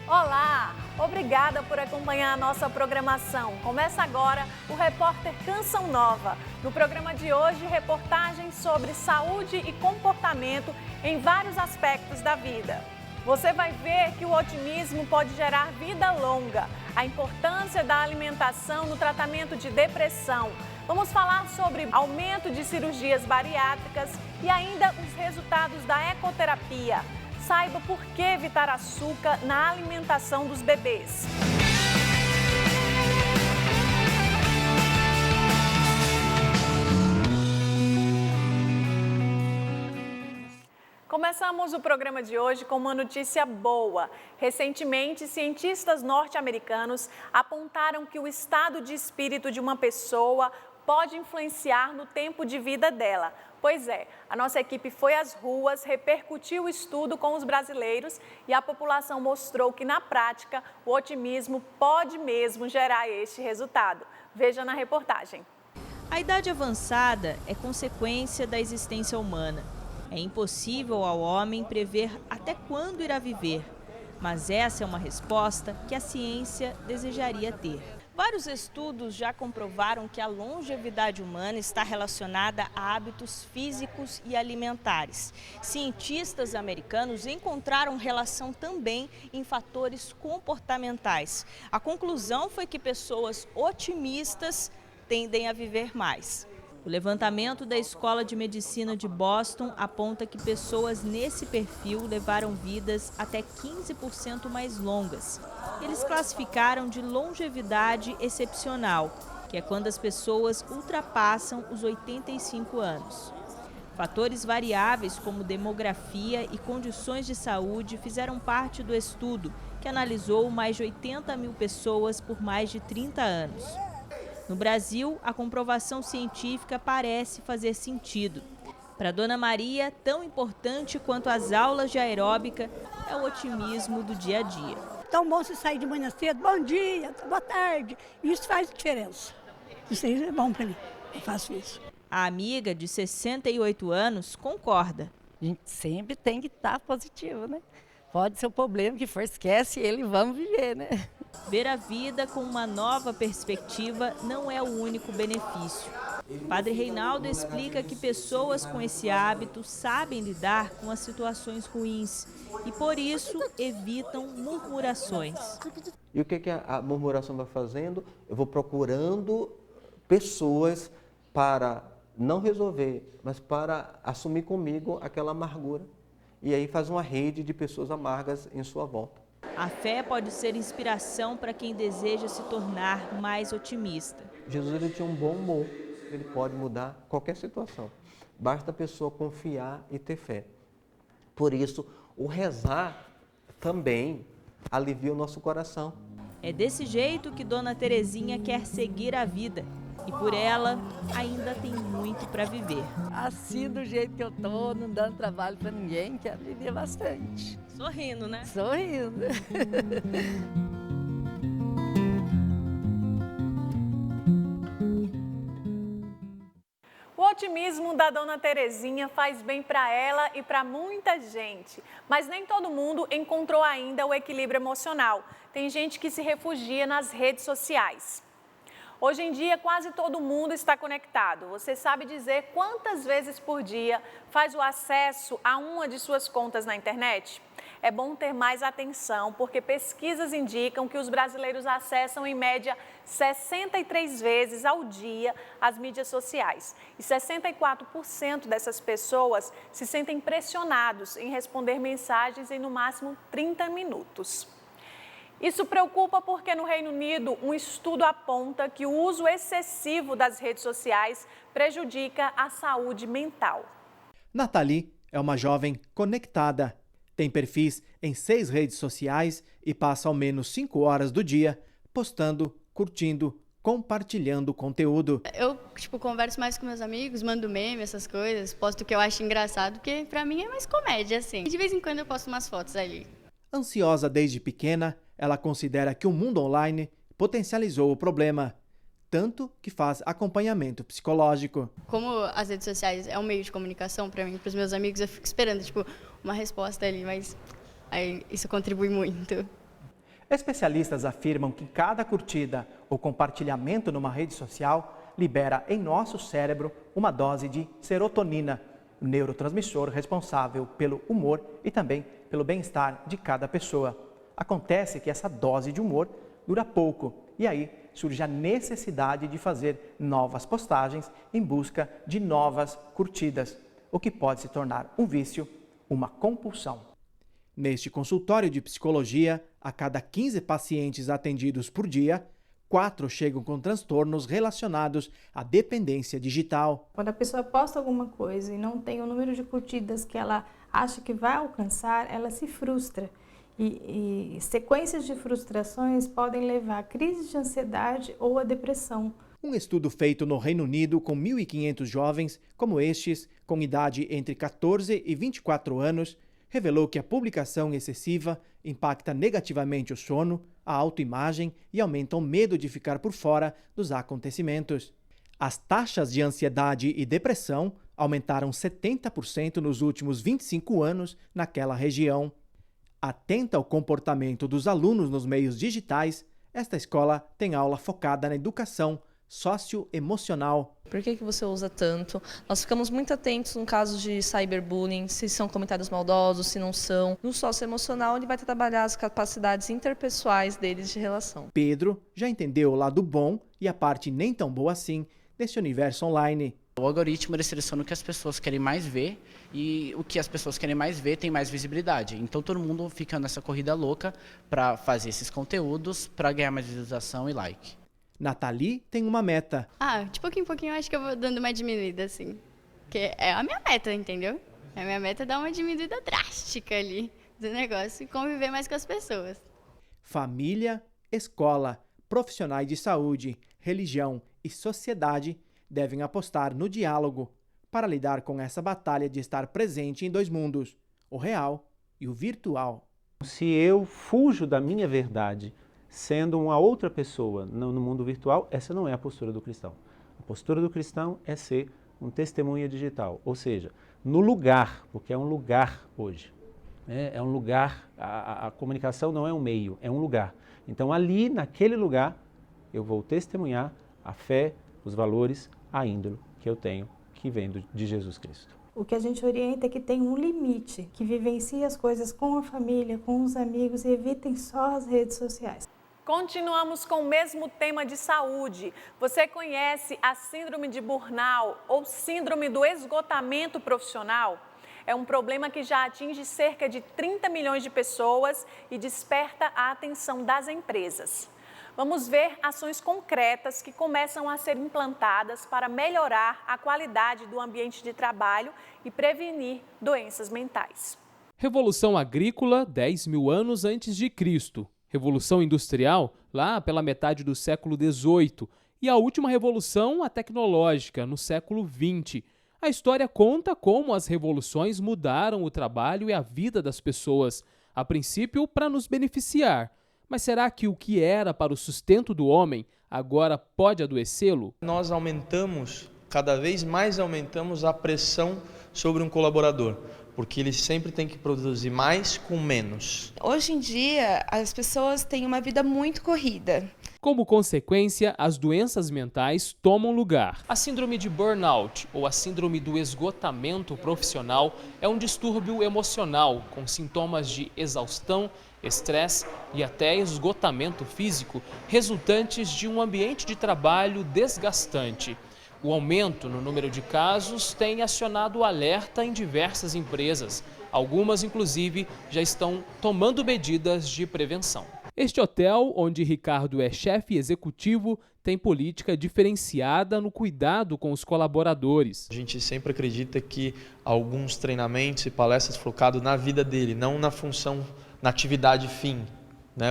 Olá! Obrigada por acompanhar a nossa programação. Começa agora o Repórter Canção Nova. No programa de hoje, reportagens sobre saúde e comportamento em vários aspectos da vida. Você vai ver que o otimismo pode gerar vida longa, a importância da alimentação no tratamento de depressão. Vamos falar sobre aumento de cirurgias bariátricas e ainda os resultados da ecoterapia. Saiba por que evitar açúcar na alimentação dos bebês. Começamos o programa de hoje com uma notícia boa. Recentemente, cientistas norte-americanos apontaram que o estado de espírito de uma pessoa pode influenciar no tempo de vida dela. Pois é, a nossa equipe foi às ruas, repercutiu o estudo com os brasileiros e a população mostrou que, na prática, o otimismo pode mesmo gerar este resultado. Veja na reportagem. A idade avançada é consequência da existência humana. É impossível ao homem prever até quando irá viver, mas essa é uma resposta que a ciência desejaria ter. Vários estudos já comprovaram que a longevidade humana está relacionada a hábitos físicos e alimentares. Cientistas americanos encontraram relação também em fatores comportamentais. A conclusão foi que pessoas otimistas tendem a viver mais. O levantamento da Escola de Medicina de Boston aponta que pessoas nesse perfil levaram vidas até 15% mais longas. Eles classificaram de longevidade excepcional, que é quando as pessoas ultrapassam os 85 anos. Fatores variáveis como demografia e condições de saúde fizeram parte do estudo, que analisou mais de 80 mil pessoas por mais de 30 anos. No Brasil, a comprovação científica parece fazer sentido. Para Dona Maria, tão importante quanto as aulas de aeróbica é o otimismo do dia a dia. Tão bom você sair de manhã cedo, bom dia, boa tarde, isso faz diferença. Isso aí é bom para mim, eu faço isso. A amiga de 68 anos concorda. A gente sempre tem que estar positivo, né? Pode ser o problema que for, esquece ele, vamos viver, né? Ver a vida com uma nova perspectiva não é o único benefício. Padre Reinaldo explica que pessoas com esse hábito sabem lidar com as situações ruins e, por isso, evitam murmurações. E o que a murmuração vai fazendo? Eu vou procurando pessoas para não resolver, mas para assumir comigo aquela amargura. E aí faz uma rede de pessoas amargas em sua volta. A fé pode ser inspiração para quem deseja se tornar mais otimista. Jesus ele tinha um bom humor, ele pode mudar qualquer situação. Basta a pessoa confiar e ter fé. Por isso, o rezar também alivia o nosso coração. É desse jeito que Dona Terezinha quer seguir a vida. E por ela, ainda tem muito para viver. Assim, do jeito que eu tô, não dando trabalho para ninguém, quero viver bastante. Sorrindo, né? Sorrindo. O otimismo da Dona Terezinha faz bem para ela e para muita gente, mas nem todo mundo encontrou ainda o equilíbrio emocional. Tem gente que se refugia nas redes sociais. Hoje em dia, quase todo mundo está conectado. Você sabe dizer quantas vezes por dia faz o acesso a uma de suas contas na internet? É bom ter mais atenção, porque pesquisas indicam que os brasileiros acessam, em média, 63 vezes ao dia as mídias sociais. E 64% dessas pessoas se sentem pressionados em responder mensagens em, no máximo, 30 minutos. Isso preocupa porque no Reino Unido um estudo aponta que o uso excessivo das redes sociais prejudica a saúde mental. Nathalie é uma jovem conectada. Tem perfis em 6 redes sociais e passa ao menos 5 horas do dia postando, curtindo, compartilhando conteúdo. Eu, converso mais com meus amigos, mando meme, essas coisas, posto o que eu acho engraçado, porque pra mim é mais comédia, assim. De vez em quando eu posto umas fotos ali. Ansiosa desde pequena, ela considera que o mundo online potencializou o problema, tanto que faz acompanhamento psicológico. Como as redes sociais é um meio de comunicação para mim, para os meus amigos, eu fico esperando uma resposta ali, mas aí isso contribui muito. Especialistas afirmam que cada curtida ou compartilhamento numa rede social libera em nosso cérebro uma dose de serotonina, o neurotransmissor responsável pelo humor e também pelo bem-estar de cada pessoa. Acontece que essa dose de humor dura pouco e aí surge a necessidade de fazer novas postagens em busca de novas curtidas, o que pode se tornar um vício, uma compulsão. Neste consultório de psicologia, a cada 15 pacientes atendidos por dia, 4 chegam com transtornos relacionados à dependência digital. Quando a pessoa posta alguma coisa e não tem o número de curtidas que ela acha que vai alcançar, ela se frustra. E sequências de frustrações podem levar a crise de ansiedade ou a depressão. Um estudo feito no Reino Unido com 1.500 jovens, como estes, com idade entre 14 e 24 anos, revelou que a publicação excessiva impacta negativamente o sono, a autoimagem e aumenta o medo de ficar por fora dos acontecimentos. As taxas de ansiedade e depressão aumentaram 70% nos últimos 25 anos naquela região. Atenta ao comportamento dos alunos nos meios digitais, esta escola tem aula focada na educação socioemocional. Por que você usa tanto? Nós ficamos muito atentos no caso de cyberbullying, se são comentários maldosos, se não são. No socioemocional, ele vai trabalhar as capacidades interpessoais deles de relação. Pedro já entendeu o lado bom e a parte nem tão boa assim desse universo online. O algoritmo ele seleciona o que as pessoas querem mais ver e o que as pessoas querem mais ver tem mais visibilidade. Então todo mundo fica nessa corrida louca para fazer esses conteúdos, para ganhar mais visualização e like. Nathalie tem uma meta. De pouquinho em pouquinho eu acho que eu vou dando uma diminuída, assim. Porque é a minha meta, entendeu? A minha meta é dar uma diminuída drástica ali do negócio e conviver mais com as pessoas. Família, escola, profissionais de saúde, religião e sociedade devem apostar no diálogo para lidar com essa batalha de estar presente em 2 mundos, o real e o virtual. Se eu fujo da minha verdade sendo uma outra pessoa no mundo virtual, essa não é a postura do cristão. A postura do cristão é ser um testemunha digital, ou seja, no lugar, porque é um lugar hoje. É um lugar, a comunicação não é um meio, é um lugar. Então ali, naquele lugar, eu vou testemunhar a fé, os valores, a índole que eu tenho, que vem de Jesus Cristo. O que a gente orienta é que tem um limite, que vivencie as coisas com a família, com os amigos e evitem só as redes sociais. Continuamos com o mesmo tema de saúde. Você conhece a síndrome de burnout ou síndrome do esgotamento profissional? É um problema que já atinge cerca de 30 milhões de pessoas e desperta a atenção das empresas. Vamos ver ações concretas que começam a ser implantadas para melhorar a qualidade do ambiente de trabalho e prevenir doenças mentais. Revolução agrícola, 10 mil anos antes de Cristo. Revolução industrial, lá pela metade do século XVIII. E a última revolução, a tecnológica, no século XX. A história conta como as revoluções mudaram o trabalho e a vida das pessoas. A princípio, para nos beneficiar. Mas será que o que era para o sustento do homem agora pode adoecê-lo? Nós cada vez mais aumentamos a pressão sobre um colaborador, porque ele sempre tem que produzir mais com menos. Hoje em dia, as pessoas têm uma vida muito corrida. Como consequência, as doenças mentais tomam lugar. A síndrome de burnout, ou a síndrome do esgotamento profissional, é um distúrbio emocional com sintomas de exaustão, estresse e até esgotamento físico, resultantes de um ambiente de trabalho desgastante. O aumento no número de casos tem acionado o alerta em diversas empresas. Algumas, inclusive, já estão tomando medidas de prevenção. Este hotel, onde Ricardo é chefe executivo, tem política diferenciada no cuidado com os colaboradores. A gente sempre acredita que alguns treinamentos e palestras focados na vida dele, não na função, na atividade fim.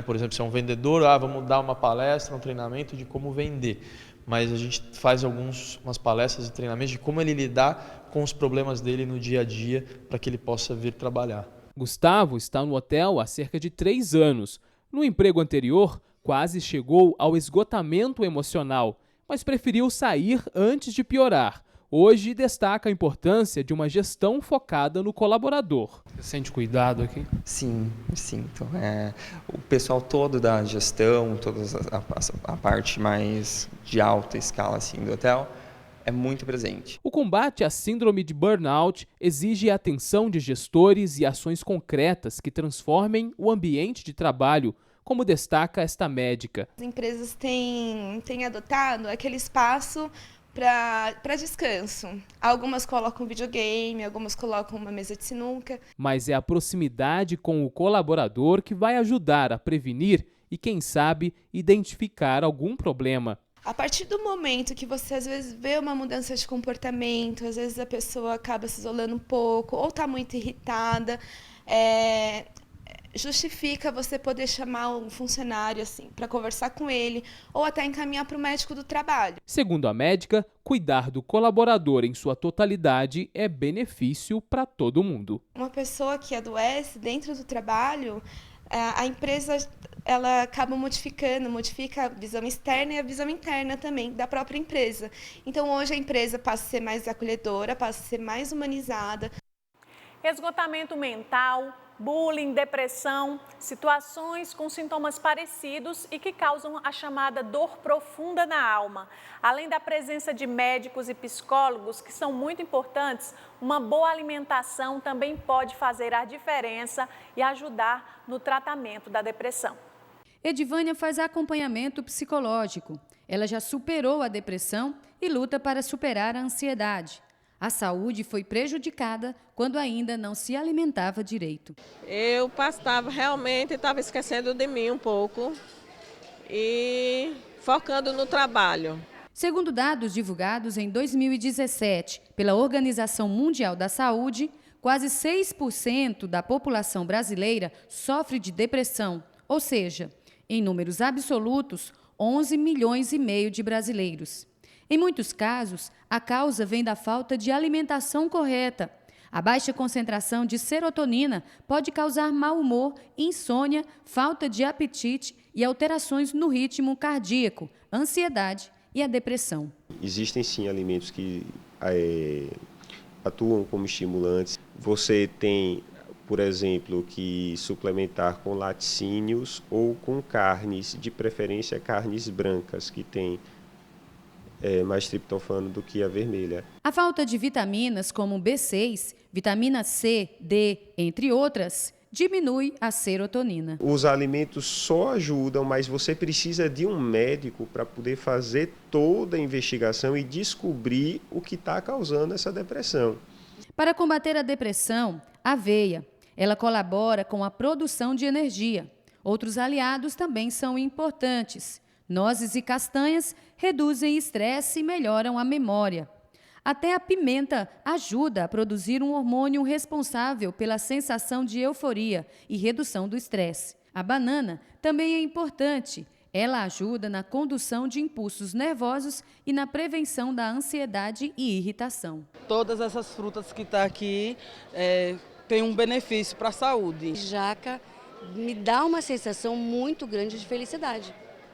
Por exemplo, se é um vendedor, vamos dar uma palestra, um treinamento de como vender. Mas a gente faz umas palestras e treinamentos de como ele lidar com os problemas dele no dia a dia para que ele possa vir trabalhar. Gustavo está no hotel há cerca de 3 anos. No emprego anterior, quase chegou ao esgotamento emocional, mas preferiu sair antes de piorar. hoje destaca a importância de uma gestão focada no colaborador. Você sente cuidado aqui? Sim, sinto. O pessoal todo da gestão, toda a parte mais de alta escala assim, do hotel, é muito presente. O combate à síndrome de burnout exige a atenção de gestores e ações concretas que transformem o ambiente de trabalho, como destaca esta médica. As empresas têm adotado aquele espaço para descanso. Algumas colocam videogame, algumas colocam uma mesa de sinuca. Mas é a proximidade com o colaborador que vai ajudar a prevenir e, quem sabe, identificar algum problema. A partir do momento que você às vezes vê uma mudança de comportamento, às vezes a pessoa acaba se isolando um pouco ou está muito irritada, justifica você poder chamar um funcionário assim para conversar com ele ou até encaminhar para o médico do trabalho. Segundo a médica, cuidar do colaborador em sua totalidade é benefício para todo mundo. Uma pessoa que adoece dentro do trabalho, a empresa ela acaba modifica a visão externa e a visão interna também da própria empresa. Então hoje a empresa passa a ser mais acolhedora, passa a ser mais humanizada. Esgotamento mental, bullying, depressão, situações com sintomas parecidos e que causam a chamada dor profunda na alma. Além da presença de médicos e psicólogos, que são muito importantes, uma boa alimentação também pode fazer a diferença e ajudar no tratamento da depressão. Edivânia faz acompanhamento psicológico. Ela já superou a depressão e luta para superar a ansiedade. A saúde foi prejudicada quando ainda não se alimentava direito. Eu estava esquecendo de mim um pouco e focando no trabalho. Segundo dados divulgados em 2017 pela Organização Mundial da Saúde, quase 6% da população brasileira sofre de depressão, ou seja, em números absolutos, 11 milhões e meio de brasileiros. Em muitos casos, a causa vem da falta de alimentação correta. A baixa concentração de serotonina pode causar mau humor, insônia, falta de apetite e alterações no ritmo cardíaco, ansiedade e a depressão. Existem sim alimentos que atuam como estimulantes. Você tem, por exemplo, que suplementar com laticínios ou com carnes, de preferência carnes brancas, que têm mais triptofano do que a vermelha. A falta de vitaminas como B6, vitamina C, D, entre outras, diminui a serotonina. Os alimentos só ajudam, mas você precisa de um médico para poder fazer toda a investigação e descobrir o que está causando essa depressão. Para combater a depressão, a aveia. Ela colabora com a produção de energia. Outros aliados também são importantes. Nozes e castanhas reduzem estresse e melhoram a memória. Até a pimenta ajuda a produzir um hormônio responsável pela sensação de euforia e redução do estresse. A banana também é importante. Ela ajuda na condução de impulsos nervosos e na prevenção da ansiedade e irritação. Todas essas frutas que estão aqui têm um benefício para a saúde. Jaca me dá uma sensação muito grande de felicidade.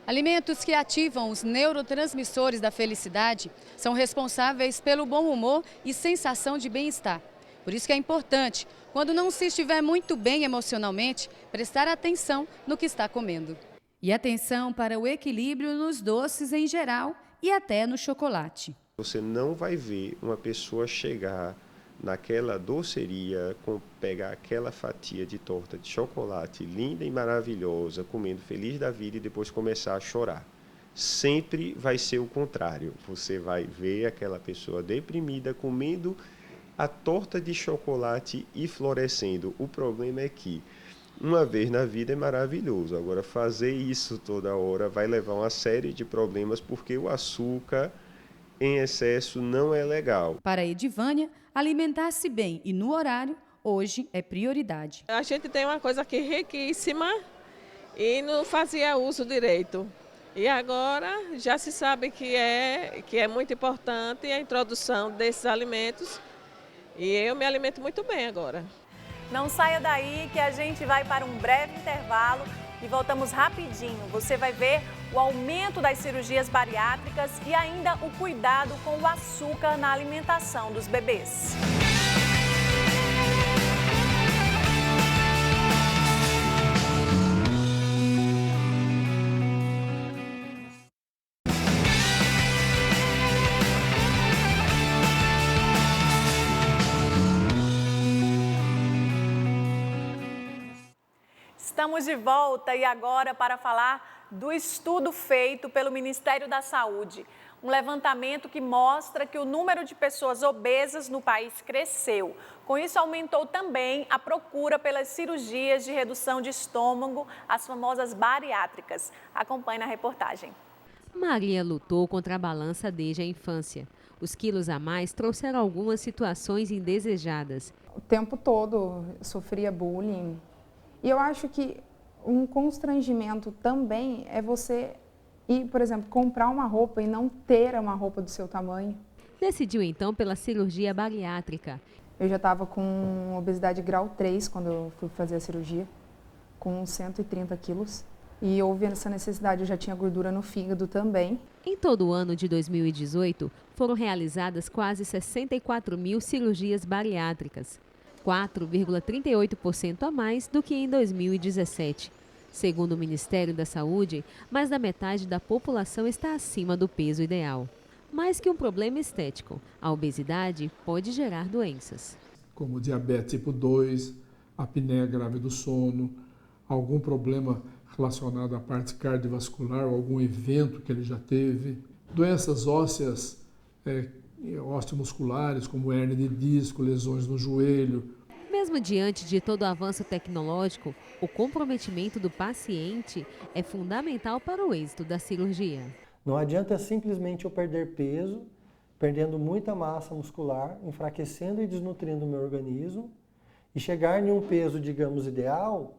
Alimentos que ativam os neurotransmissores da felicidade são responsáveis pelo bom humor e sensação de bem-estar. Por isso que é importante, quando não se estiver muito bem emocionalmente, prestar atenção no que está comendo. E atenção para o equilíbrio nos doces em geral e até no chocolate. Você não vai ver uma pessoa chegar naquela doceria, pegar aquela fatia de torta de chocolate linda e maravilhosa, comendo feliz da vida e depois começar a chorar. Sempre vai ser o contrário. Você vai ver aquela pessoa deprimida comendo a torta de chocolate e florescendo. O problema é que uma vez na vida é maravilhoso. Agora, fazer isso toda hora vai levar a uma série de problemas, porque o açúcar em excesso não é legal. Para Edivânia, alimentar-se bem e no horário, hoje é prioridade. A gente tem uma coisa aqui riquíssima e não fazia uso direito. E agora já se sabe que é muito importante a introdução desses alimentos e eu me alimento muito bem agora. Não saia daí que a gente vai para um breve intervalo e voltamos rapidinho. Você vai ver o aumento das cirurgias bariátricas e ainda o cuidado com o açúcar na alimentação dos bebês. Estamos de volta e agora para falar do estudo feito pelo Ministério da Saúde. Um levantamento que mostra que o número de pessoas obesas no país cresceu. Com isso, aumentou também a procura pelas cirurgias de redução de estômago, as famosas bariátricas. Acompanhe na reportagem. Maria lutou contra a balança desde a infância. Os quilos a mais trouxeram algumas situações indesejadas. O tempo todo sofria bullying. E eu acho que um constrangimento também é você ir, por exemplo, comprar uma roupa e não ter uma roupa do seu tamanho. Decidiu então pela cirurgia bariátrica. Eu já estava com obesidade grau 3 quando eu fui fazer a cirurgia, com 130 quilos. E houve essa necessidade, eu já tinha gordura no fígado também. Em todo o ano de 2018, foram realizadas quase 64 mil cirurgias bariátricas. 4,38% a mais do que em 2017. Segundo o Ministério da Saúde, mais da metade da população está acima do peso ideal. Mais que um problema estético, a obesidade pode gerar doenças. Como diabetes tipo 2, apneia grave do sono, algum problema relacionado à parte cardiovascular, ou algum evento que ele já teve, doenças ósseas, osteomusculares, como hérnia de disco, lesões no joelho. Mesmo diante de todo o avanço tecnológico, o comprometimento do paciente é fundamental para o êxito da cirurgia. Não adianta simplesmente eu perder peso, perdendo muita massa muscular, enfraquecendo e desnutrindo o meu organismo, e chegar em um peso, digamos, ideal,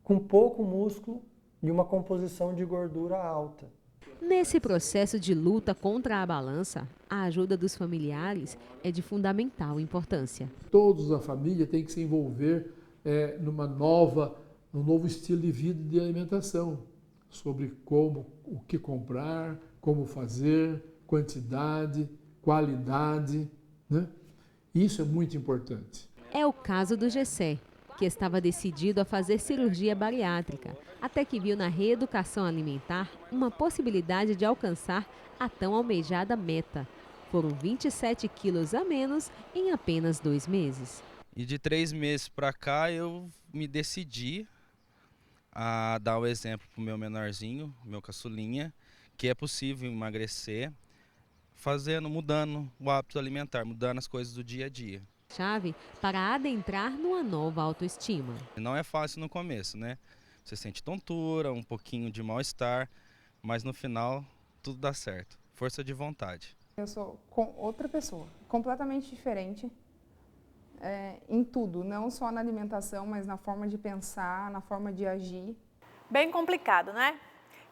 com pouco músculo e uma composição de gordura alta. Nesse processo de luta contra a balança, a ajuda dos familiares é de fundamental importância. Todos da família têm que se envolver num novo estilo de vida e de alimentação, sobre o que comprar, como fazer, quantidade, qualidade, né? Isso é muito importante. É o caso do Gessé, que estava decidido a fazer cirurgia bariátrica, até que viu na reeducação alimentar uma possibilidade de alcançar a tão almejada meta. Foram 27 quilos a menos em apenas 2 meses. E de 3 meses para cá eu me decidi a dar o exemplo para o meu menorzinho, meu caçulinha, que é possível emagrecer mudando o hábito alimentar, mudando as coisas do dia a dia. Chave para adentrar numa nova autoestima. Não é fácil no começo, né? Você sente tontura, um pouquinho de mal-estar, mas no final tudo dá certo. Força de vontade. Eu sou outra pessoa, completamente diferente em tudo, não só na alimentação, mas na forma de pensar, na forma de agir. Bem complicado, né?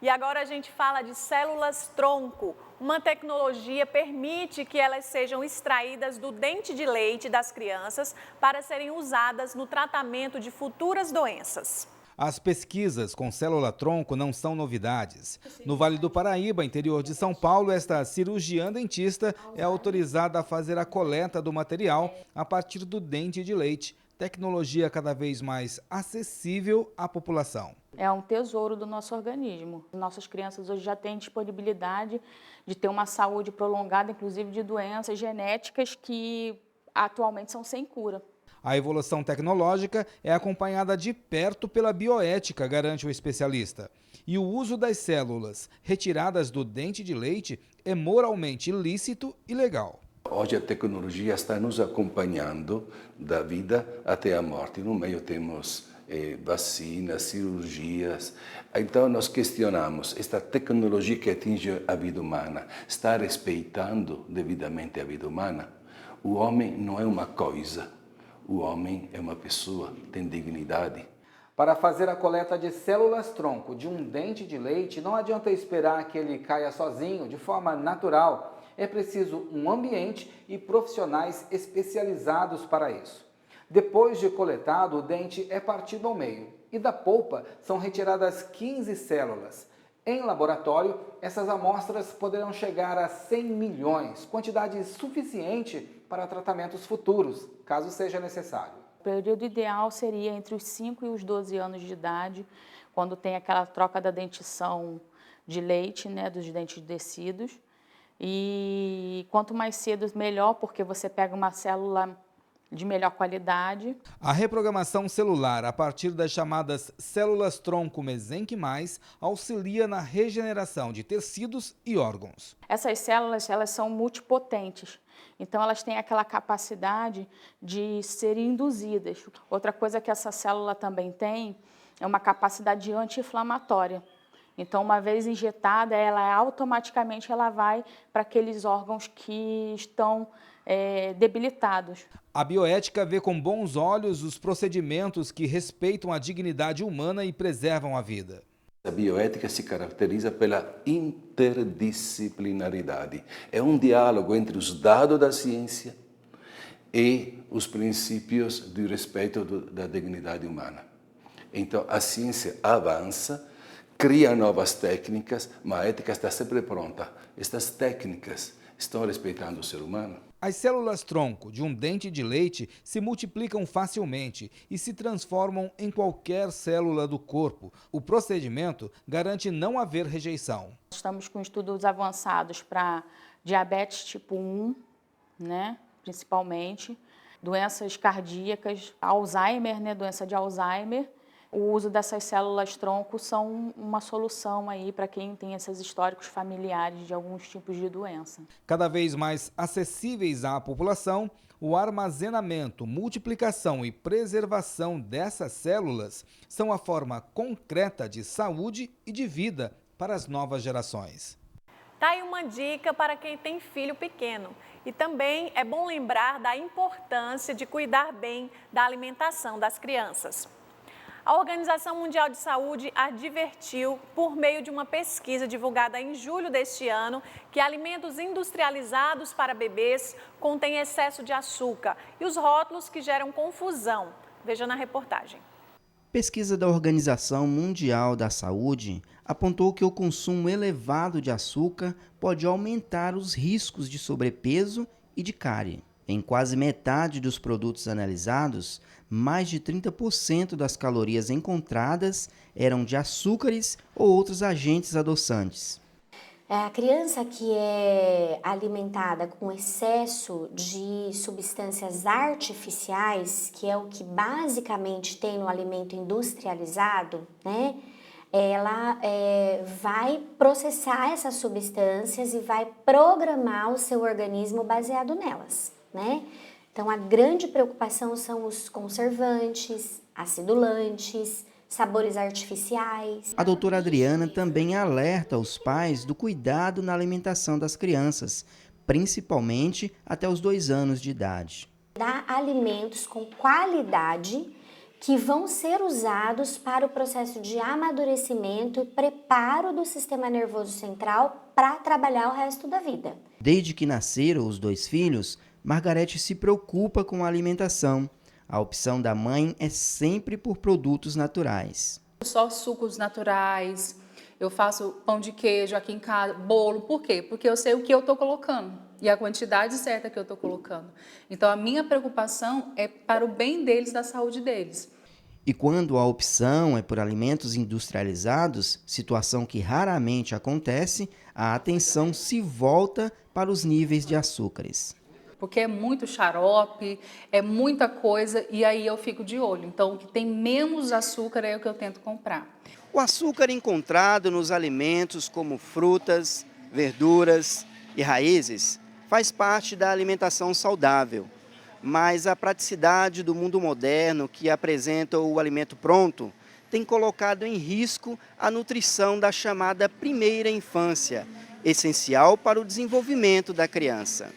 E agora a gente fala de células-tronco. Uma tecnologia permite que elas sejam extraídas do dente de leite das crianças para serem usadas no tratamento de futuras doenças. As pesquisas com célula-tronco não são novidades. No Vale do Paraíba, interior de São Paulo, esta cirurgiã dentista é autorizada a fazer a coleta do material a partir do dente de leite, tecnologia cada vez mais acessível à população. É um tesouro do nosso organismo. Nossas crianças hoje já têm disponibilidade de ter uma saúde prolongada, inclusive de doenças genéticas que atualmente são sem cura. A evolução tecnológica é acompanhada de perto pela bioética, garante o especialista. E o uso das células retiradas do dente de leite é moralmente ilícito e legal. Hoje a tecnologia está nos acompanhando da vida até a morte. No meio temos vacinas, cirurgias. Então nós questionamos, esta tecnologia que atinge a vida humana está respeitando devidamente a vida humana? O homem não é uma coisa. O homem é uma pessoa, tem dignidade. Para fazer a coleta de células-tronco de um dente de leite, não adianta esperar que ele caia sozinho, de forma natural. É preciso um ambiente e profissionais especializados para isso. Depois de coletado, o dente é partido ao meio e da polpa são retiradas 15 células. Em laboratório, essas amostras poderão chegar a 100 milhões, quantidade suficiente para tratamentos futuros, caso seja necessário. O período ideal seria entre os 5 e os 12 anos de idade, quando tem aquela troca da dentição de leite, né, dos dentes descidos. E quanto mais cedo, melhor, porque você pega uma célula de melhor qualidade. A reprogramação celular a partir das chamadas células-tronco mesenquimais auxilia na regeneração de tecidos e órgãos. Essas células, elas são multipotentes, então elas têm aquela capacidade de serem induzidas. Outra coisa que essa célula também tem é uma capacidade anti-inflamatória. Então, uma vez injetada, ela automaticamente vai para aqueles órgãos que estão debilitados. A bioética vê com bons olhos os procedimentos que respeitam a dignidade humana e preservam a vida. A bioética se caracteriza pela interdisciplinaridade. É um diálogo entre os dados da ciência e os princípios do respeito da dignidade humana. Então, a ciência avança, cria novas técnicas, mas a ética está sempre pronta. Estas técnicas estão respeitando o ser humano. As células-tronco de um dente de leite se multiplicam facilmente e se transformam em qualquer célula do corpo. O procedimento garante não haver rejeição. Estamos com estudos avançados para diabetes tipo 1, né, principalmente, doenças cardíacas, Alzheimer, né, doença de Alzheimer. O uso dessas células-tronco são uma solução aí para quem tem esses históricos familiares de alguns tipos de doença. Cada vez mais acessíveis à população, o armazenamento, multiplicação e preservação dessas células são a forma concreta de saúde e de vida para as novas gerações. Tá aí uma dica para quem tem filho pequeno. E também é bom lembrar da importância de cuidar bem da alimentação das crianças. A Organização Mundial de Saúde advertiu, por meio de uma pesquisa divulgada em julho deste ano, que alimentos industrializados para bebês contêm excesso de açúcar e os rótulos que geram confusão. Veja na reportagem. Pesquisa da Organização Mundial da Saúde apontou que o consumo elevado de açúcar pode aumentar os riscos de sobrepeso e de cárie. Em quase metade dos produtos analisados, mais de 30% das calorias encontradas eram de açúcares ou outros agentes adoçantes. A criança que é alimentada com excesso de substâncias artificiais, que é o que basicamente tem no alimento industrializado, né? Ela vai processar essas substâncias e vai programar o seu organismo baseado nelas, né? Então, a grande preocupação são os conservantes, acidulantes, sabores artificiais. A doutora Adriana também alerta os pais do cuidado na alimentação das crianças, principalmente até os 2 anos de idade. Dá alimentos com qualidade que vão ser usados para o processo de amadurecimento e preparo do sistema nervoso central para trabalhar o resto da vida. Desde que nasceram os 2 filhos, Margarete se preocupa com a alimentação. A opção da mãe é sempre por produtos naturais. Só sucos naturais, eu faço pão de queijo aqui em casa, bolo. Por quê? Porque eu sei o que eu estou colocando e a quantidade certa que eu estou colocando. Então, a minha preocupação é para o bem deles, da saúde deles. E quando a opção é por alimentos industrializados, situação que raramente acontece, a atenção se volta para os níveis de açúcares. Porque é muito xarope, é muita coisa e aí eu fico de olho. Então, o que tem menos açúcar é o que eu tento comprar. O açúcar encontrado nos alimentos como frutas, verduras e raízes faz parte da alimentação saudável. Mas a praticidade do mundo moderno, que apresenta o alimento pronto, tem colocado em risco a nutrição da chamada primeira infância, essencial para o desenvolvimento da criança.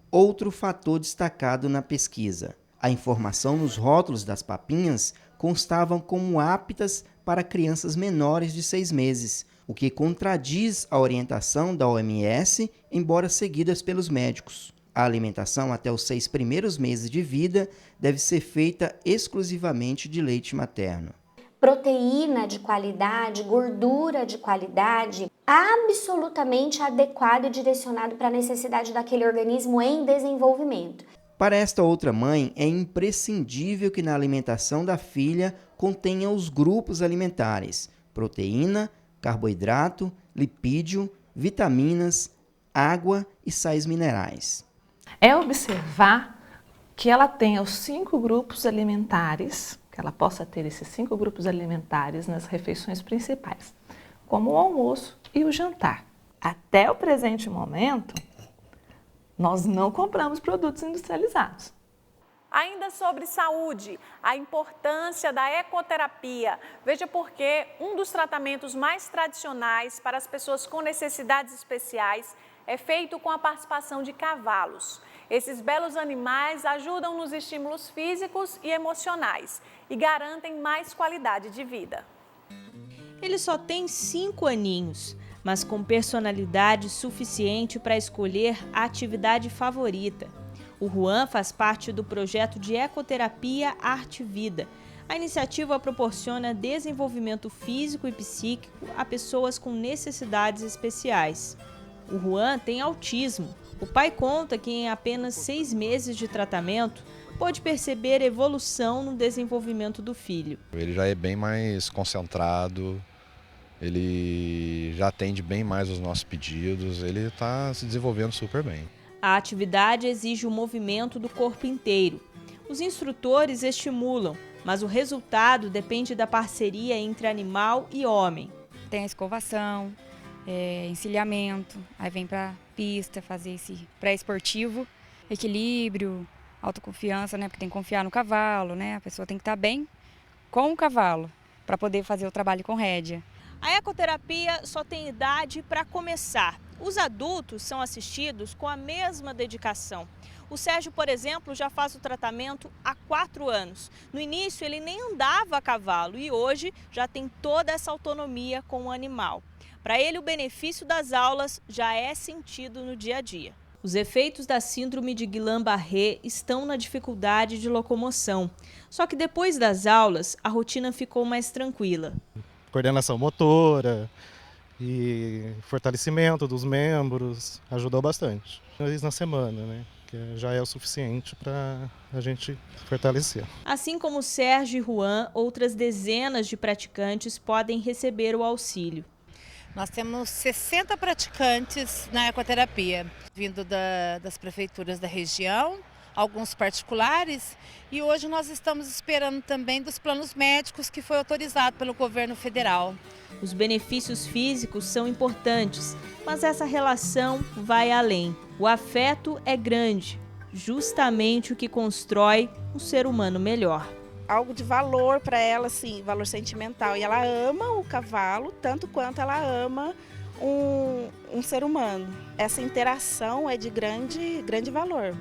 Outro fator destacado na pesquisa: a informação nos rótulos das papinhas constavam como aptas para crianças menores de 6 meses, o que contradiz a orientação da OMS, embora seguidas pelos médicos. A alimentação até os 6 primeiros meses de vida deve ser feita exclusivamente de leite materno. Proteína de qualidade, gordura de qualidade, absolutamente adequado e direcionado para a necessidade daquele organismo em desenvolvimento. Para esta outra mãe, é imprescindível que na alimentação da filha contenha os grupos alimentares: proteína, carboidrato, lipídio, vitaminas, água e sais minerais. É observar que ela tenha os 5 grupos alimentares, que ela possa ter esses 5 grupos alimentares nas refeições principais, como o almoço e o jantar. Até o presente momento, nós não compramos produtos industrializados. Ainda sobre saúde, a importância da ecoterapia. Veja porque um dos tratamentos mais tradicionais para as pessoas com necessidades especiais é feito com a participação de cavalos. Esses belos animais ajudam nos estímulos físicos e emocionais e garantem mais qualidade de vida. Ele só tem 5 aninhos, mas com personalidade suficiente para escolher a atividade favorita. O Juan faz parte do projeto de ecoterapia Arte Vida. A iniciativa proporciona desenvolvimento físico e psíquico a pessoas com necessidades especiais. O Juan tem autismo. O pai conta que em apenas 6 meses de tratamento, pode perceber evolução no desenvolvimento do filho. Ele já é bem mais concentrado, ele já atende bem mais os nossos pedidos, ele está se desenvolvendo super bem. A atividade exige o movimento do corpo inteiro. Os instrutores estimulam, mas o resultado depende da parceria entre animal e homem. Tem a escovação, encilhamento, aí vem para pista, fazer esse pré-esportivo, equilíbrio, autoconfiança, né? Porque tem que confiar no cavalo, né? A pessoa tem que estar bem com o cavalo para poder fazer o trabalho com rédea. A ecoterapia só tem idade para começar. Os adultos são assistidos com a mesma dedicação. O Sérgio, por exemplo, já faz o tratamento há 4 anos. No início, ele nem andava a cavalo e hoje já tem toda essa autonomia com o animal. Para ele, o benefício das aulas já é sentido no dia a dia. Os efeitos da síndrome de Guillain-Barré estão na dificuldade de locomoção. Só que depois das aulas, a rotina ficou mais tranquila. Coordenação motora e fortalecimento dos membros ajudou bastante. 1 vez na semana, né? Que já é o suficiente para a gente fortalecer. Assim como Sérgio e Juan, outras dezenas de praticantes podem receber o auxílio. Nós temos 60 praticantes na ecoterapia, vindo das prefeituras da região, alguns particulares, e hoje nós estamos esperando também dos planos médicos que foi autorizado pelo governo federal. Os benefícios físicos são importantes, mas essa relação vai além. O afeto é grande, justamente o que constrói um ser humano melhor. Algo de valor para ela, sim, valor sentimental. E ela ama o cavalo tanto quanto ela ama um ser humano. Essa interação é de grande valor.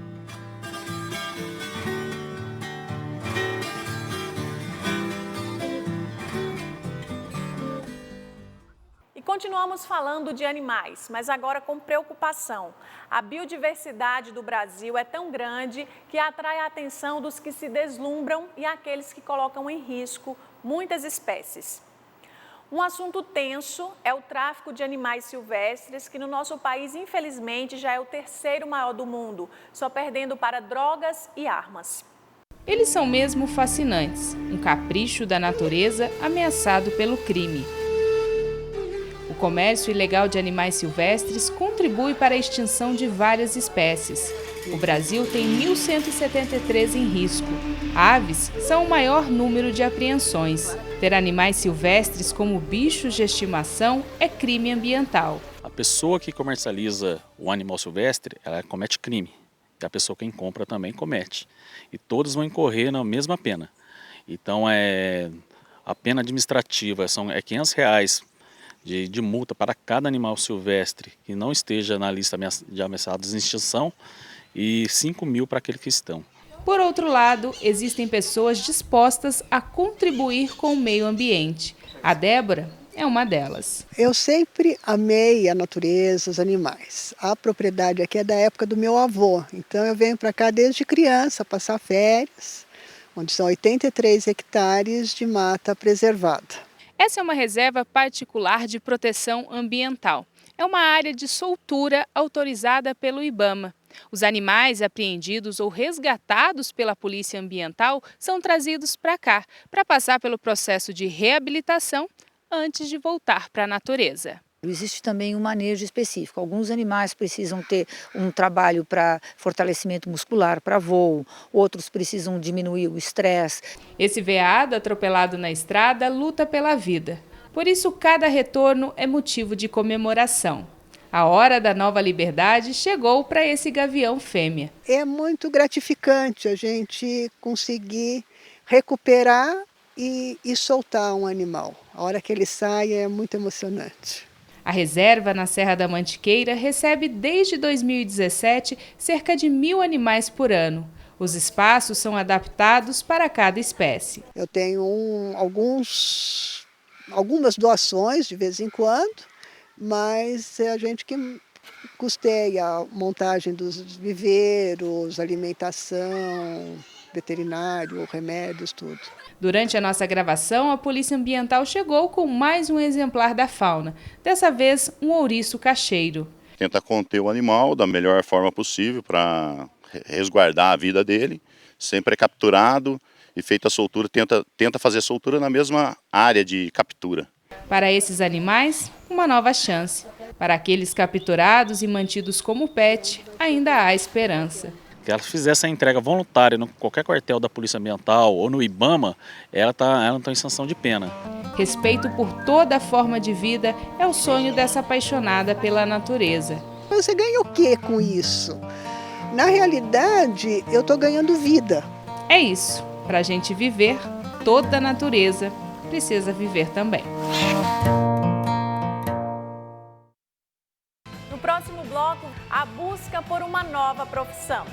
Continuamos falando de animais, mas agora com preocupação. A biodiversidade do Brasil é tão grande que atrai a atenção dos que se deslumbram e aqueles que colocam em risco muitas espécies. Um assunto tenso é o tráfico de animais silvestres, que no nosso país, infelizmente, já é o 3º maior do mundo, só perdendo para drogas e armas. Eles são mesmo fascinantes, um capricho da natureza ameaçado pelo crime. O comércio ilegal de animais silvestres contribui para a extinção de várias espécies. O Brasil tem 1.173 em risco. Aves são o maior número de apreensões. Ter animais silvestres como bichos de estimação é crime ambiental. A pessoa que comercializa o animal silvestre, ela comete crime. E a pessoa que compra também comete. E todos vão incorrer na mesma pena. Então, a pena administrativa é R$500 de multa para cada animal silvestre que não esteja na lista de ameaçados de extinção e 5.000 para aqueles que estão. Por outro lado, existem pessoas dispostas a contribuir com o meio ambiente. A Débora é uma delas. Eu sempre amei a natureza, os animais. A propriedade aqui é da época do meu avô, então eu venho para cá desde criança passar férias, onde são 83 hectares de mata preservada. Essa é uma reserva particular de proteção ambiental. É uma área de soltura autorizada pelo IBAMA. Os animais apreendidos ou resgatados pela Polícia Ambiental são trazidos para cá, para passar pelo processo de reabilitação antes de voltar para a natureza. Existe também um manejo específico. Alguns animais precisam ter um trabalho para fortalecimento muscular, para voo, outros precisam diminuir o estresse. Esse veado atropelado na estrada luta pela vida. Por isso, cada retorno é motivo de comemoração. A hora da nova liberdade chegou para esse gavião fêmea. É muito gratificante a gente conseguir recuperar e soltar um animal. A hora que ele sai é muito emocionante. A reserva na Serra da Mantiqueira recebe desde 2017 cerca de 1.000 animais por ano. Os espaços são adaptados para cada espécie. Eu tenho algumas doações de vez em quando, mas é a gente que custeia a montagem dos viveiros, alimentação, veterinário, remédios, tudo. Durante a nossa gravação, a Polícia Ambiental chegou com mais um exemplar da fauna, dessa vez um ouriço cacheiro. Tenta conter o animal da melhor forma possível para resguardar a vida dele, sempre é capturado e feita a soltura, tenta fazer a soltura na mesma área de captura. Para esses animais, uma nova chance. Para aqueles capturados e mantidos como pet, ainda há esperança. Se ela fizesse a entrega voluntária em qualquer quartel da Polícia Ambiental ou no IBAMA, ela não está em sanção de pena. Respeito por toda forma de vida é o sonho dessa apaixonada pela natureza. Você ganha o quê com isso? Na realidade, eu estou ganhando vida. É isso. Para a gente viver, toda a natureza precisa viver também. No próximo bloco, a busca por uma nova profissão.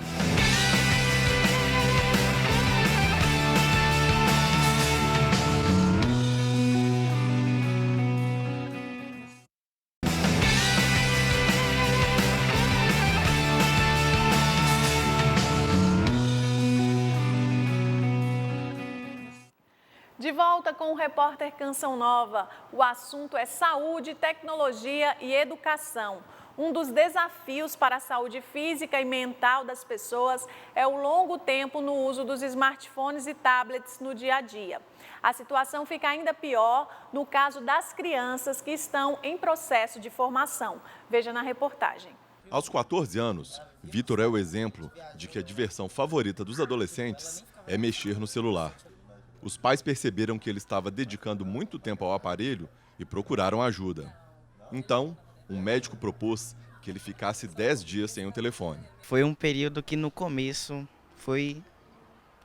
De volta com o repórter Canção Nova. O assunto é saúde, tecnologia e educação. Um dos desafios para a saúde física e mental das pessoas é o longo tempo no uso dos smartphones e tablets no dia a dia. A situação fica ainda pior no caso das crianças que estão em processo de formação. Veja na reportagem. Aos 14 anos, Vitor é o exemplo de que a diversão favorita dos adolescentes é mexer no celular. Os pais perceberam que ele estava dedicando muito tempo ao aparelho e procuraram ajuda. Então, um médico propôs que ele ficasse 10 dias sem o telefone. Foi um período que no começo foi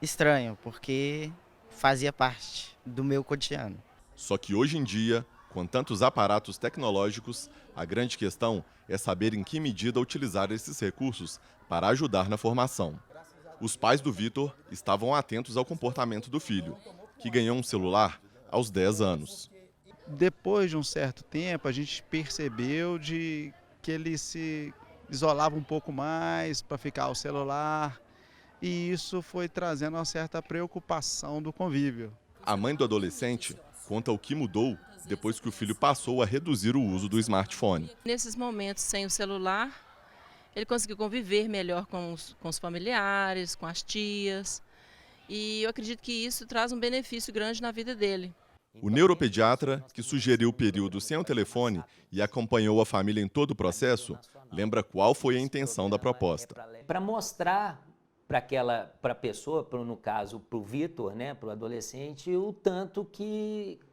estranho, porque fazia parte do meu cotidiano. Só que hoje em dia, com tantos aparatos tecnológicos, a grande questão é saber em que medida utilizar esses recursos para ajudar na formação. Os pais do Vitor estavam atentos ao comportamento do filho, que ganhou um celular aos 10 anos. Depois de um certo tempo, a gente percebeu que ele se isolava um pouco mais para ficar ao celular, e isso foi trazendo uma certa preocupação do convívio. A mãe do adolescente conta o que mudou depois que o filho passou a reduzir o uso do smartphone. Nesses momentos sem o celular, ele conseguiu conviver melhor com os familiares, com as tias, e eu acredito que isso traz um benefício grande na vida dele. O neuropediatra, que sugeriu o período sem o telefone e acompanhou a família em todo o processo, lembra qual foi a intenção da proposta. Para mostrar para a pessoa, no caso para o Vitor, né, para o adolescente, o tanto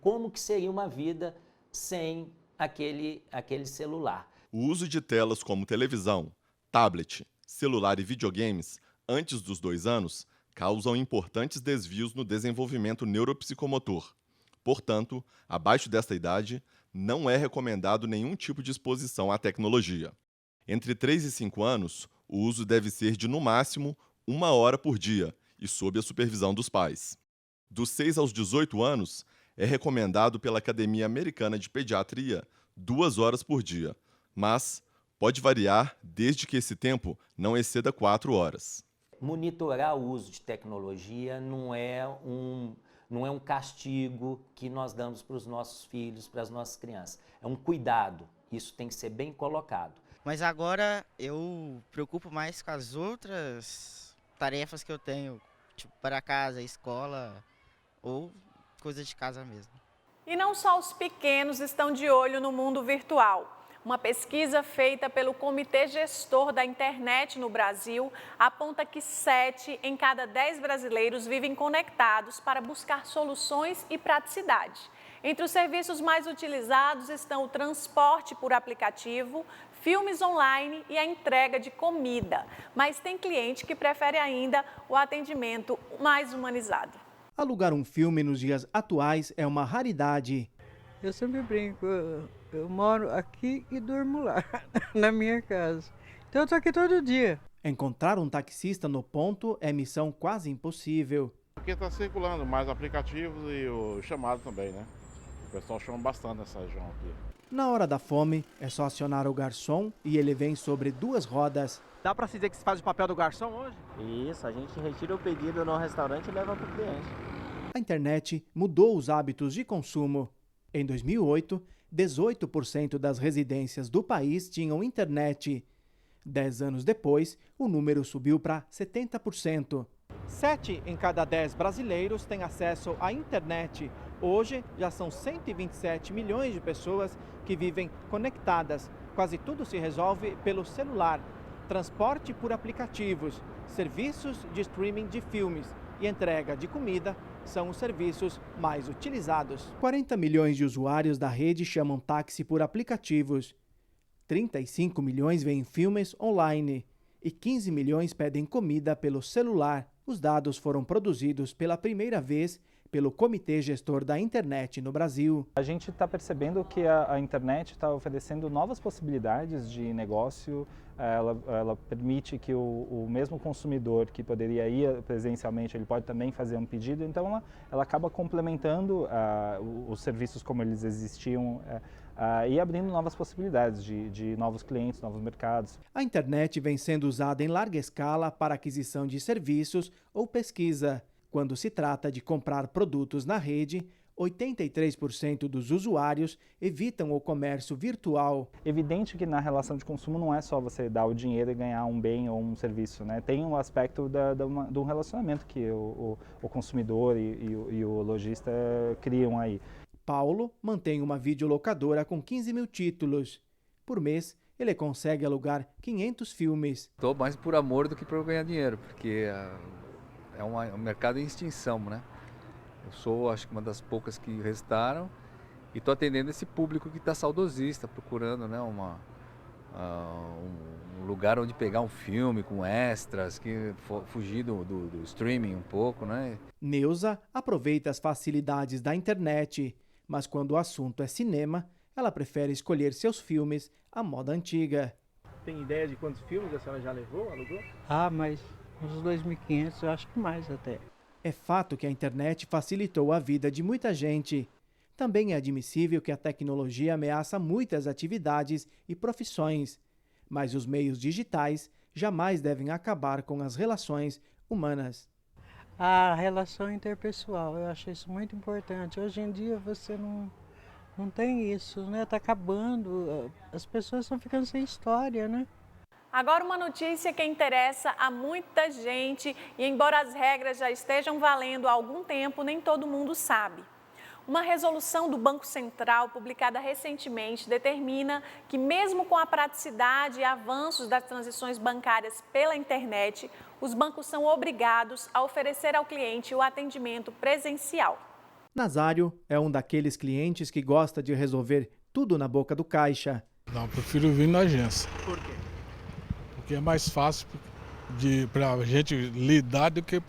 como que seria uma vida sem aquele celular. O uso de telas como televisão, tablet, celular e videogames antes dos 2 anos causam importantes desvios no desenvolvimento neuropsicomotor. Portanto, abaixo desta idade, não é recomendado nenhum tipo de exposição à tecnologia. Entre 3 e 5 anos, o uso deve ser de, no máximo, 1 hora por dia e sob a supervisão dos pais. Dos 6 aos 18 anos, é recomendado pela Academia Americana de Pediatria 2 horas por dia, mas pode variar desde que esse tempo não exceda 4 horas. Monitorar o uso de tecnologia não é um castigo que nós damos para os nossos filhos, para as nossas crianças. É um cuidado, isso tem que ser bem colocado. Mas agora eu preocupo mais com as outras tarefas que eu tenho, tipo para casa, escola ou coisa de casa mesmo. E não só os pequenos estão de olho no mundo virtual. Uma pesquisa feita pelo Comitê Gestor da Internet no Brasil aponta que 7 em cada 10 brasileiros vivem conectados para buscar soluções e praticidade. Entre os serviços mais utilizados estão o transporte por aplicativo, filmes online e a entrega de comida. Mas tem cliente que prefere ainda o atendimento mais humanizado. Alugar um filme nos dias atuais é uma raridade. Eu sempre brinco, eu moro aqui e durmo lá, na minha casa. Então eu tô aqui todo dia. Encontrar um taxista no ponto é missão quase impossível. Porque está circulando mais aplicativos e o chamado também, né? O pessoal chama bastante nessa região aqui. Na hora da fome, é só acionar o garçom e ele vem sobre 2 rodas. Dá para se dizer que se faz o papel do garçom hoje? Isso, a gente retira o pedido no restaurante e leva para o cliente. A internet mudou os hábitos de consumo. Em 2008, 18% das residências do país tinham internet. 10 anos depois, o número subiu para 70%. 7 em cada 10 brasileiros têm acesso à internet. Hoje, já são 127 milhões de pessoas que vivem conectadas. Quase tudo se resolve pelo celular. Transporte por aplicativos, serviços de streaming de filmes e entrega de comida são os serviços mais utilizados. 40 milhões de usuários da rede chamam táxi por aplicativos. 35 milhões veem filmes online e 15 milhões pedem comida pelo celular. Os dados foram produzidos pela primeira vez pelo Comitê Gestor da Internet no Brasil. A gente está percebendo que a internet está oferecendo novas possibilidades de negócio. Ela permite que o mesmo consumidor que poderia ir presencialmente, ele pode também fazer um pedido. Então ela acaba complementando os serviços como eles existiam e abrindo novas possibilidades de novos clientes, novos mercados. A internet vem sendo usada em larga escala para aquisição de serviços ou pesquisa. Quando se trata de comprar produtos na rede, 83% dos usuários evitam o comércio virtual. Evidente que na relação de consumo não é só você dar o dinheiro e ganhar um bem ou um serviço, né? Tem um aspecto do relacionamento que o consumidor e o lojista criam aí. Paulo mantém uma videolocadora com 15 mil títulos. Por mês, ele consegue alugar 500 filmes. Estou mais por amor do que por ganhar dinheiro, porque é um mercado em extinção, né? Eu sou, acho que uma das poucas que restaram e estou atendendo esse público que está saudosista, procurando, né, um lugar onde pegar um filme com extras, que fugir do streaming um pouco, né? Neuza aproveita as facilidades da internet, mas quando o assunto é cinema, ela prefere escolher seus filmes à moda antiga. Tem ideia de quantos filmes a senhora já levou, alugou? Mas uns 2.500, eu acho que mais até. É fato que a internet facilitou a vida de muita gente. Também é admissível que a tecnologia ameaça muitas atividades e profissões, mas os meios digitais jamais devem acabar com as relações humanas. A relação interpessoal, eu acho isso muito importante. Hoje em dia você não tem isso, né? Está acabando, as pessoas estão ficando sem história, né? Agora uma notícia que interessa a muita gente e embora as regras já estejam valendo há algum tempo, nem todo mundo sabe. Uma resolução do Banco Central, publicada recentemente, determina que mesmo com a praticidade e avanços das transações bancárias pela internet, os bancos são obrigados a oferecer ao cliente o atendimento presencial. Nazário é um daqueles clientes que gosta de resolver tudo na boca do caixa. Não, eu prefiro vir na agência. Por quê? Porque é mais fácil para a gente lidar do que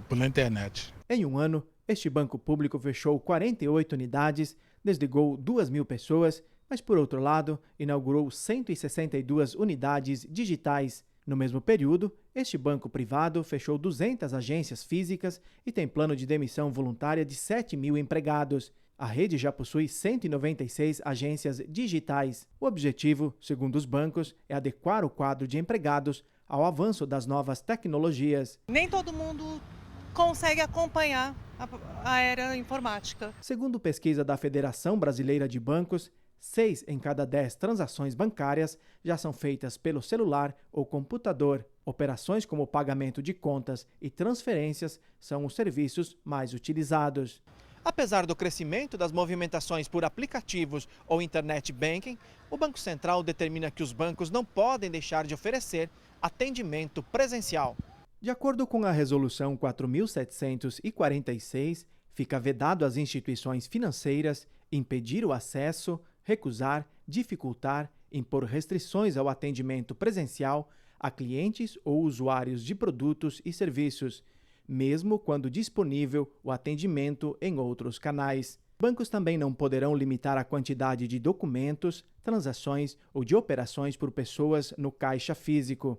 pela internet. Em um ano, este banco público fechou 48 unidades, desligou 2.000 pessoas, mas, por outro lado, inaugurou 162 unidades digitais. No mesmo período, este banco privado fechou 200 agências físicas e tem plano de demissão voluntária de 7.000 empregados. A rede já possui 196 agências digitais. O objetivo, segundo os bancos, é adequar o quadro de empregados ao avanço das novas tecnologias. Nem todo mundo consegue acompanhar a era informática. Segundo pesquisa da Federação Brasileira de Bancos, 6 em cada 10 transações bancárias já são feitas pelo celular ou computador. Operações como pagamento de contas e transferências são os serviços mais utilizados. Apesar do crescimento das movimentações por aplicativos ou internet banking, o Banco Central determina que os bancos não podem deixar de oferecer atendimento presencial. De acordo com a Resolução 4.746, fica vedado às instituições financeiras impedir o acesso, recusar, dificultar, impor restrições ao atendimento presencial a clientes ou usuários de produtos e serviços, mesmo quando disponível o atendimento em outros canais. Bancos também não poderão limitar a quantidade de documentos, transações ou de operações por pessoas no caixa físico.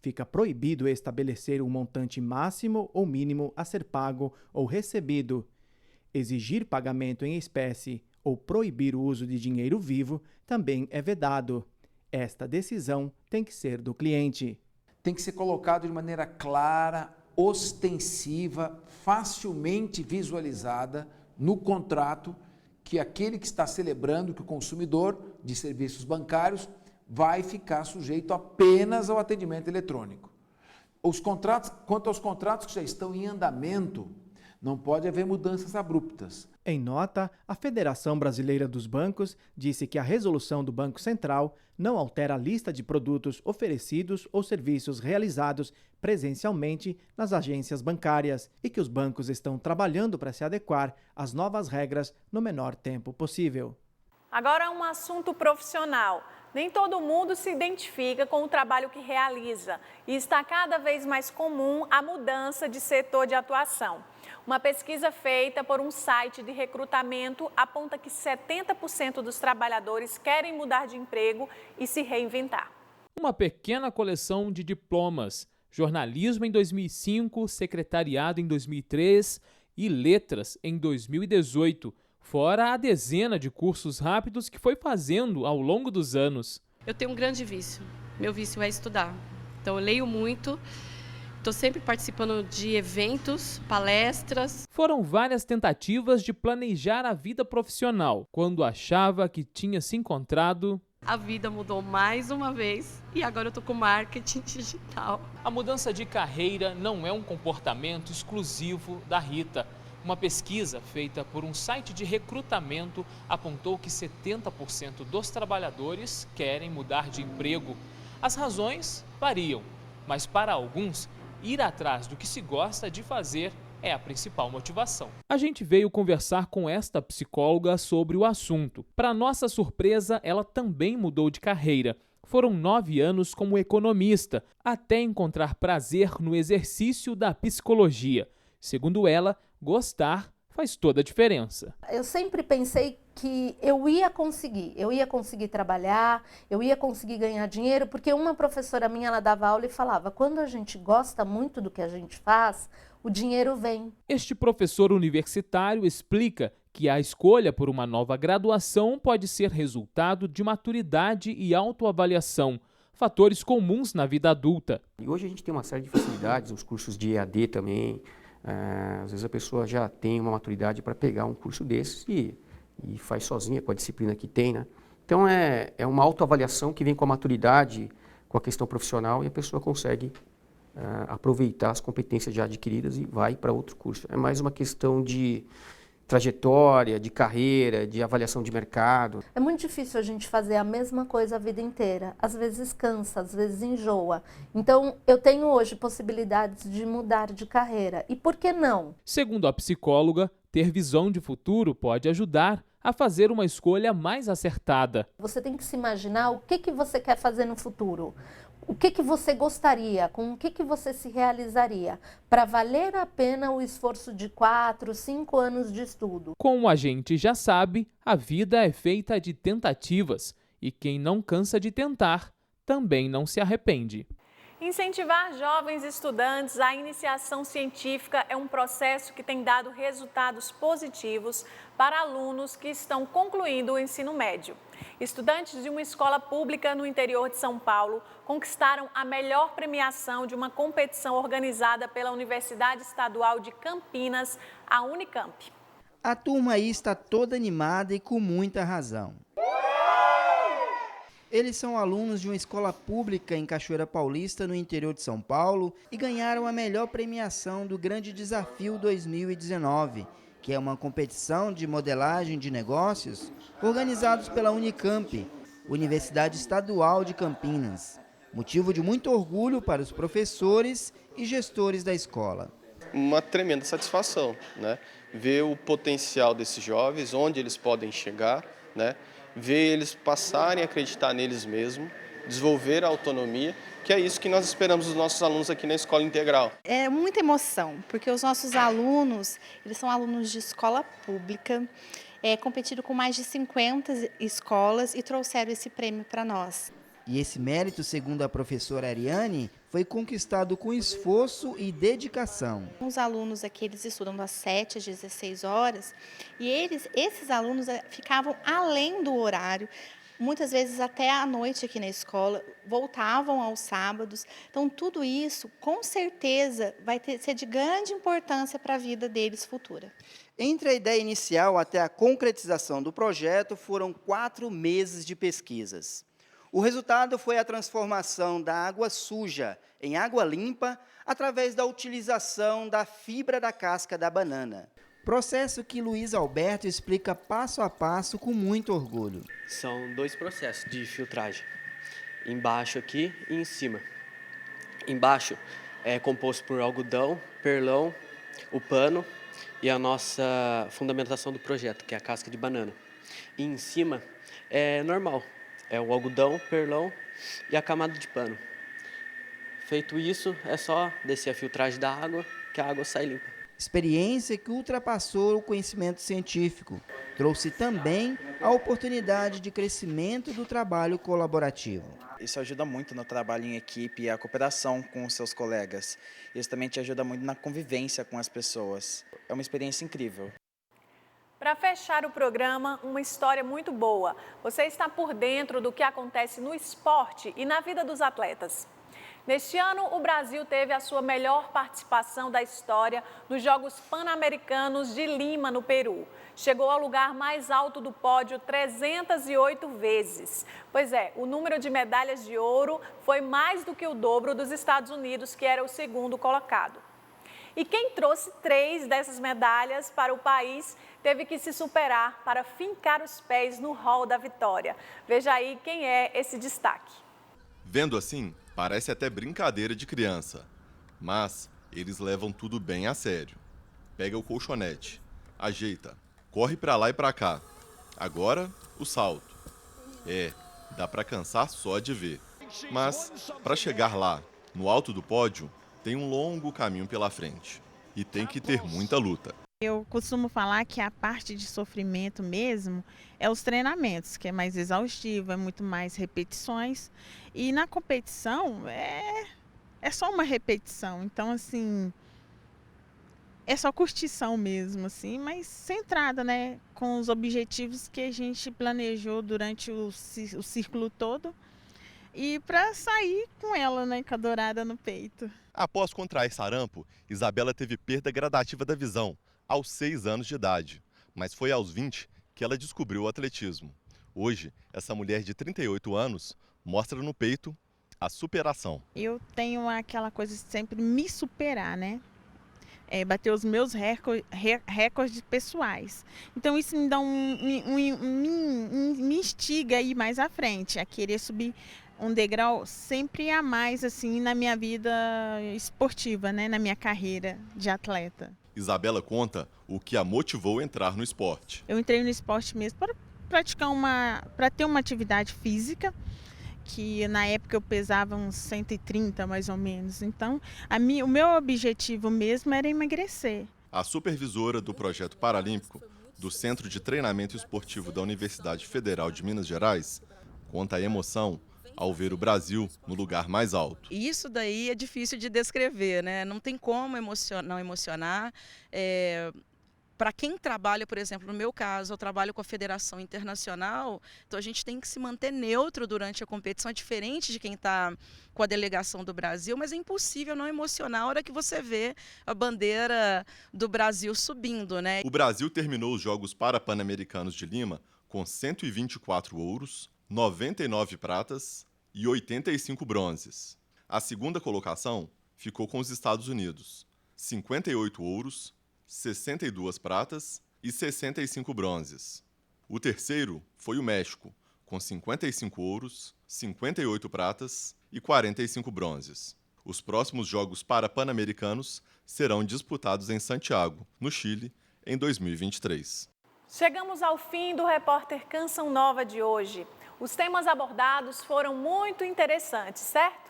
Fica proibido estabelecer um montante máximo ou mínimo a ser pago ou recebido. Exigir pagamento em espécie ou proibir o uso de dinheiro vivo também é vedado. Esta decisão tem que ser do cliente. Tem que ser colocado de maneira clara, ostensiva, facilmente visualizada no contrato que aquele que está celebrando que o consumidor de serviços bancários vai ficar sujeito apenas ao atendimento eletrônico. Quanto aos contratos que já estão em andamento, não pode haver mudanças abruptas. Em nota, a Federação Brasileira dos Bancos disse que a resolução do Banco Central não altera a lista de produtos oferecidos ou serviços realizados presencialmente nas agências bancárias e que os bancos estão trabalhando para se adequar às novas regras no menor tempo possível. Agora um assunto profissional. Nem todo mundo se identifica com o trabalho que realiza e está cada vez mais comum a mudança de setor de atuação. Uma pesquisa feita por um site de recrutamento aponta que 70% dos trabalhadores querem mudar de emprego e se reinventar. Uma pequena coleção de diplomas: jornalismo em 2005, secretariado em 2003 e letras em 2018. Fora a dezena de cursos rápidos que foi fazendo ao longo dos anos. Eu tenho um grande vício. Meu vício é estudar. Então eu leio muito, estou sempre participando de eventos, palestras. Foram várias tentativas de planejar a vida profissional. Quando achava que tinha se encontrado, a vida mudou mais uma vez e agora eu estou com marketing digital. A mudança de carreira não é um comportamento exclusivo da Rita. Uma pesquisa feita por um site de recrutamento apontou que 70% dos trabalhadores querem mudar de emprego. As razões variam, mas para alguns, ir atrás do que se gosta de fazer é a principal motivação. A gente veio conversar com esta psicóloga sobre o assunto. Para nossa surpresa, ela também mudou de carreira. Foram 9 anos como economista, até encontrar prazer no exercício da psicologia. Segundo ela, gostar faz toda a diferença. Eu sempre pensei que eu ia conseguir trabalhar, eu ia conseguir ganhar dinheiro, porque uma professora minha, ela dava aula e falava, quando a gente gosta muito do que a gente faz, o dinheiro vem. Este professor universitário explica que a escolha por uma nova graduação pode ser resultado de maturidade e autoavaliação, fatores comuns na vida adulta. E hoje a gente tem uma série de facilidades, os cursos de EAD também. Às vezes a pessoa já tem uma maturidade para pegar um curso desses e faz sozinha com a disciplina que tem, né? Então é uma autoavaliação que vem com a maturidade, com a questão profissional e a pessoa consegue aproveitar as competências já adquiridas e vai para outro curso. É mais uma questão de trajetória, de carreira, de avaliação de mercado. É muito difícil a gente fazer a mesma coisa a vida inteira. Às vezes cansa, às vezes enjoa. Então, eu tenho hoje possibilidades de mudar de carreira. E por que não? Segundo a psicóloga, ter visão de futuro pode ajudar a fazer uma escolha mais acertada. Você tem que se imaginar o que você quer fazer no futuro. O que você gostaria, com o que você se realizaria, para valer a pena o esforço de 4, 5 anos de estudo. Como a gente já sabe, a vida é feita de tentativas e quem não cansa de tentar, também não se arrepende. Incentivar jovens estudantes à iniciação científica é um processo que tem dado resultados positivos para alunos que estão concluindo o ensino médio. Estudantes de uma escola pública no interior de São Paulo conquistaram a melhor premiação de uma competição organizada pela Universidade Estadual de Campinas, a Unicamp. A turma aí está toda animada e com muita razão. Eles são alunos de uma escola pública em Cachoeira Paulista, no interior de São Paulo, e ganharam a melhor premiação do Grande Desafio 2019, que é uma competição de modelagem de negócios organizados pela Unicamp, Universidade Estadual de Campinas. Motivo de muito orgulho para os professores e gestores da escola. Uma tremenda satisfação, né? Ver o potencial desses jovens, onde eles podem chegar, né? Ver eles passarem a acreditar neles mesmos, desenvolver a autonomia, que é isso que nós esperamos dos nossos alunos aqui na Escola Integral. É muita emoção, porque os nossos alunos, eles são alunos de escola pública, competiram com mais de 50 escolas e trouxeram esse prêmio para nós. E esse mérito, segundo a professora Ariane, foi conquistado com esforço e dedicação. Os alunos aqui, eles estudam das 7 às 16 horas e esses alunos ficavam além do horário, muitas vezes até à noite aqui na escola, voltavam aos sábados. Então, tudo isso, com certeza, vai ser de grande importância para a vida deles futura. Entre a ideia inicial até a concretização do projeto, foram 4 meses de pesquisas. O resultado foi a transformação da água suja em água limpa através da utilização da fibra da casca da banana. Processo que Luiz Alberto explica passo a passo com muito orgulho. São 2 processos de filtragem, embaixo aqui e em cima. Embaixo é composto por algodão, perlão, o pano e a nossa fundamentação do projeto, que é a casca de banana. E em cima é normal. É o algodão, perlão e a camada de pano. Feito isso, é só descer a filtragem da água, que a água sai limpa. Experiência que ultrapassou o conhecimento científico. Trouxe também a oportunidade de crescimento do trabalho colaborativo. Isso ajuda muito no trabalho em equipe e a cooperação com os seus colegas. Isso também te ajuda muito na convivência com as pessoas. É uma experiência incrível. Para fechar o programa, uma história muito boa. Você está por dentro do que acontece no esporte e na vida dos atletas. Neste ano, o Brasil teve a sua melhor participação da história nos Jogos Pan-Americanos de Lima, no Peru. Chegou ao lugar mais alto do pódio 308 vezes. Pois é, o número de medalhas de ouro foi mais do que o dobro dos Estados Unidos, que era o segundo colocado. E quem trouxe 3 dessas medalhas para o país teve que se superar para fincar os pés no hall da vitória. Veja aí quem é esse destaque. Vendo assim, parece até brincadeira de criança, mas eles levam tudo bem a sério. Pega o colchonete, ajeita, corre para lá e para cá. Agora, o salto. Dá para cansar só de ver. Mas, para chegar lá, no alto do pódio, tem um longo caminho pela frente e tem que ter muita luta. Eu costumo falar que a parte de sofrimento mesmo é os treinamentos, que é mais exaustivo, é muito mais repetições. E na competição é só uma repetição, então assim, é só curtição mesmo, assim, mas centrada, né, com os objetivos que a gente planejou durante o círculo todo. E para sair com ela, né, com a dourada no peito. Após contrair sarampo, Isabela teve perda gradativa da visão, aos 6 anos de idade. Mas foi aos 20 que ela descobriu o atletismo. Hoje, essa mulher de 38 anos mostra no peito a superação. Eu tenho aquela coisa de sempre me superar, né? Bater os meus recordes pessoais. Então isso me dá me instiga a ir mais à frente, a querer subir um degrau sempre a mais assim na minha vida esportiva, né, na minha carreira de atleta. Isabela conta o que a motivou a entrar no esporte. Eu entrei no esporte mesmo para para ter uma atividade física, que na época eu pesava uns 130 mais ou menos. Então, o meu objetivo mesmo era emagrecer. A supervisora do projeto paralímpico do Centro de Treinamento Esportivo da Universidade Federal de Minas Gerais conta a emoção ao ver o Brasil no lugar mais alto. E isso daí é difícil de descrever, né? Não tem como não emocionar. Para quem trabalha, por exemplo, no meu caso, eu trabalho com a Federação Internacional, então a gente tem que se manter neutro durante a competição, é diferente de quem está com a delegação do Brasil, mas é impossível não emocionar a hora que você vê a bandeira do Brasil subindo, né? O Brasil terminou os Jogos Parapan-Americanos de Lima com 124 ouros, 99 pratas e 85 bronzes. A segunda colocação ficou com os Estados Unidos, 58 ouros, 62 pratas e 65 bronzes. O terceiro foi o México, com 55 ouros, 58 pratas e 45 bronzes. Os próximos Jogos Parapan-Americanos serão disputados em Santiago, no Chile, em 2023. Chegamos ao fim do Repórter Canção Nova de hoje. Os temas abordados foram muito interessantes, certo?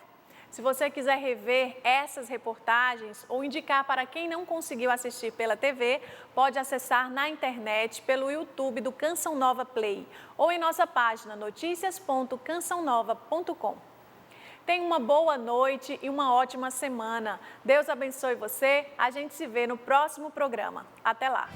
Se você quiser rever essas reportagens ou indicar para quem não conseguiu assistir pela TV, pode acessar na internet pelo YouTube do Canção Nova Play ou em nossa página noticias.cançãonova.com. Tenha uma boa noite e uma ótima semana. Deus abençoe você. A gente se vê no próximo programa. Até lá!